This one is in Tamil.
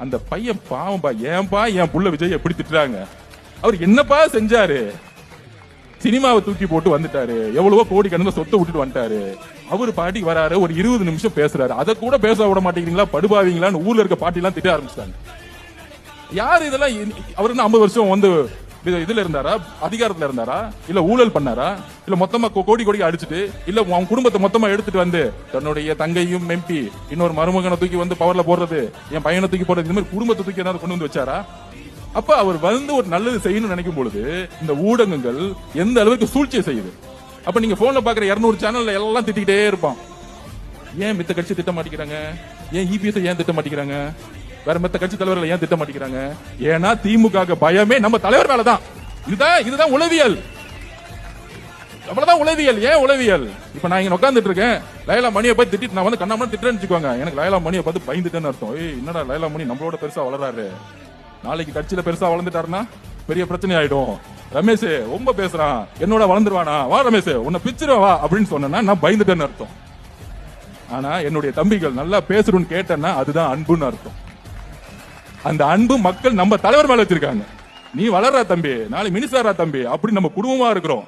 அந்த பையன் பாவம்பா, ஏன்பா என் புள்ள விஜய் எப்படி திட்டுறாங்க, அவர் என்னப்பா செஞ்சாரு, சினிமாவை தூக்கி போட்டு வந்துட்டாரு, எவ்வளவோ கோடி கணக்கு சொத்தை விட்டுட்டு வந்துட்டாரு, அவரு பாட்டிக்கு வராரு, ஒரு 20 நிமிஷம் பேசுறாரு, அதை கூட பேச விட மாட்டேங்கிறீங்களா, படுபாவீங்களான்னு ஊர்ல இருக்க பாட்டி எல்லாம் திட்ட ஆரம்பிச்சிட்டாங்க. யாரு இதெல்லாம்? அவரு 50 வருஷம் வந்து இதுல இருந்தாரா, அதிகாரத்துல இருந்தாரா, இல்ல ஊழல் பண்ணாரா, இல்ல மொத்தமா கோடி கோடி அடிச்சுட்டு, இல்ல அவன் குடும்பத்தை மொத்தமா எடுத்துட்டு வந்து தன்னுடைய தங்கையும் எம்பி இன்னொரு மருமகனை தூக்கி வந்து பவர்ல போடுறது, என் பையனை தூக்கி போடுறது, இந்த மாதிரி குடும்பத்தை தூக்கி ஏதாவது கொண்டு வந்து வச்சாரா? அப்ப அவர் வந்து ஒரு நல்லது செய்யணும்னு நினைக்கும் பொழுது இந்த ஊடகங்கள் எந்த அளவுக்கு சூழ்ச்சியை செய்யுது. அப்ப நீங்க போன்ல பாக்குற 200 சேனல்ல எல்லாம் திட்டிக்கிட்டே இருப்பான். ஏன் மித்த கட்சி திட்ட மாட்டேங்கிறாங்க, ஏன் இபிஎஸ் ஏன் திட்ட மாட்டேங்கிறாங்க, வேற மத்த கட்சி தலைவர்கள் ஏன் திட்ட மாட்டேங்கிறாங்க? ஏன்னா திமுக பயமே நம்ம தலைவர் மேலதான். இதுதான் உளவியல், அவ்வளவுதான் உளவியல். ஏன் உளவியல்? இப்ப நான் இங்க உட்கார்ந்துட்டு இருக்கேன், லைலா மணியை பார்த்து திட்டிட்டு நான் வந்து கண்ணாம திட்டுறேன்னு வச்சுக்கோங்க, எனக்கு லைலா மணியை பார்த்து பயந்துட்டேன்னு அர்த்தம். என்னடா லைலா மணி நம்மளோட பெருசா வளராரு, நாளைக்கு கட்சியில பெருசா வளர்ந்துட்டாருன்னா பெரிய பிரச்சனை ஆயிடும். ரமேஷ் ரொம்ப பேசுறான், என்னோட வளர்ந்துருவானா, வா ரமேஷ் உன்னை பிச்சிருவா வா அப்படின்னு சொன்னா நான் பயந்துட்டேன்னு அர்த்தம். ஆனா என்னுடைய தம்பிகள் நல்லா பேசுறோன்னு கேட்டேன்னா அதுதான் அன்புன்னு அர்த்தம். அந்த அன்பு மக்கள் நம்ம தலைவர் மேல வச்சிருக்காங்க. நீ வளர்றா தம்பி, நாளை மினிஸ்டரா தம்பி, அப்படி நம்ம குடும்பமா இருக்கிறோம்.